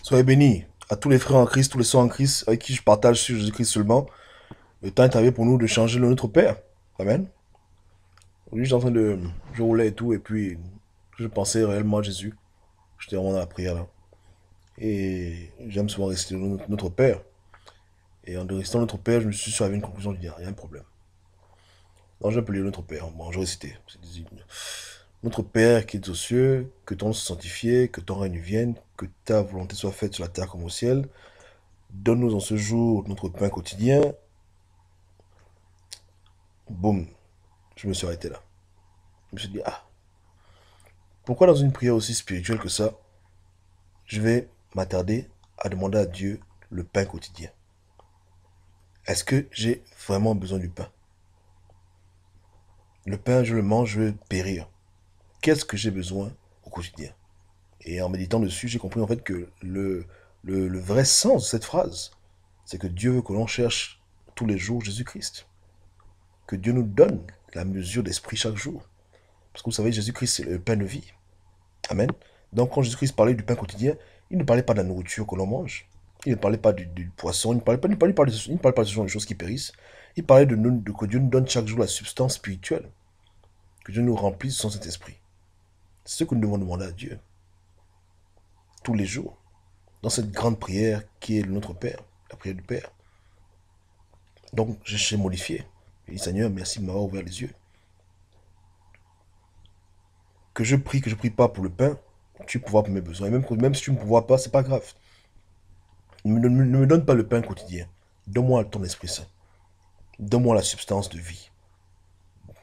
Soyez bénis à tous les frères en Christ, tous les sœurs en Christ, avec qui je partage sur Jésus-Christ seulement. Le temps est arrivé pour nous de changer le notre Père. Amen. Aujourd'hui, j'étais en train de... Je roulais et tout, et puis je pensais réellement à Jésus. J'étais vraiment dans la prière là. Et j'aime souvent réciter notre Père. Et en récitant notre Père, je me suis sur une conclusion, je dis, il y a un problème. Non, je vais appeler notre Père. Bon, je vais réciter. Notre Père qui es aux cieux, que ton nom soit sanctifié, que ton règne vienne, que ta volonté soit faite sur la terre comme au ciel. Donne-nous en ce jour notre pain quotidien. Boum, je me suis arrêté là. Je me suis dit, ah, pourquoi dans une prière aussi spirituelle que ça, je vais m'attarder à demander à Dieu le pain quotidien? Est-ce que j'ai vraiment besoin du pain? Le pain, je le mange, je vais périr. Qu'est-ce que j'ai besoin au quotidien? Et en méditant dessus, j'ai compris en fait que le vrai sens de cette phrase, c'est que Dieu veut que l'on cherche tous les jours Jésus-Christ. Que Dieu nous donne la mesure d'esprit chaque jour. Parce que vous savez, Jésus-Christ, c'est le pain de vie. Amen. Donc quand Jésus-Christ parlait du pain quotidien, il ne parlait pas de la nourriture que l'on mange. Il ne parlait pas du poisson, il ne parlait pas de ce genre de choses qui périssent. Il parlait de que Dieu nous donne chaque jour la substance spirituelle. Que Dieu nous remplisse de son Saint-Esprit. C'est ce que nous devons demander à Dieu. Tous les jours. Dans cette grande prière qui est notre Père. La prière du Père. Donc j'ai modifié. Et Seigneur, merci de m'avoir ouvert les yeux. Que je prie pas pour le pain, tu pourvois pour mes besoins. Et même si tu ne me pourvois pas, c'est pas grave. Ne me donne pas le pain quotidien. Donne-moi ton Esprit Saint. Donne-moi la substance de vie.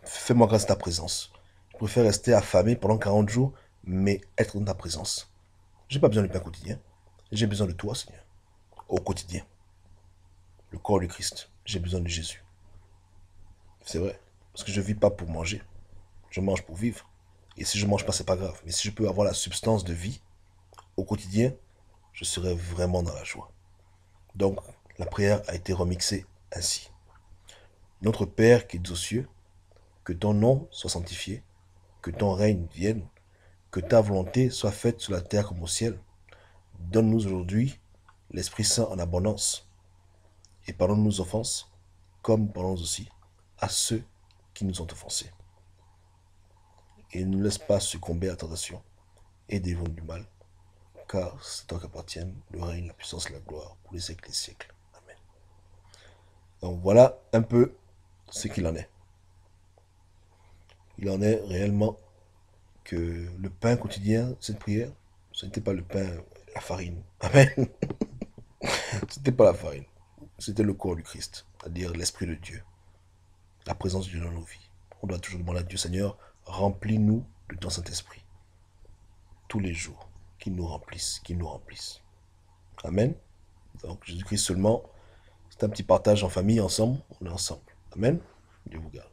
Fais-moi grâce à ta présence. Je préfère rester affamé pendant 40 jours, mais être dans ta présence. J'ai pas besoin du pain quotidien. J'ai besoin de toi, Seigneur. Au quotidien. Le corps du Christ. J'ai besoin de Jésus. C'est vrai. Parce que je vis pas pour manger. Je mange pour vivre. Et si je mange pas, c'est pas grave. Mais si je peux avoir la substance de vie au quotidien, je serai vraiment dans la joie. Donc, la prière a été remixée ainsi. Notre Père qui es aux cieux, que ton nom soit sanctifié, que ton règne vienne, que ta volonté soit faite sur la terre comme au ciel. Donne-nous aujourd'hui l'Esprit Saint en abondance, et pardonne nos offenses, comme pardonne aussi à ceux qui nous ont offensés. Et ne nous laisse pas succomber à la tentation, et délivre-nous du mal, car c'est toi qu'appartiennent le règne, la puissance et la gloire pour les siècles et les siècles. Amen. Donc voilà un peu ce qu'il en est. Il en est réellement que le pain quotidien, cette prière, ce n'était pas le pain, la farine. Amen. Ce n'était pas la farine. C'était le corps du Christ, c'est-à-dire l'Esprit de Dieu, la présence de Dieu dans nos vies. On doit toujours demander à Dieu, Seigneur, remplis-nous de ton Saint-Esprit, tous les jours, qu'il nous remplisse, qu'il nous remplisse. Amen. Donc Jésus-Christ seulement, c'est un petit partage en famille, ensemble, on est ensemble. Amen. Dieu vous garde.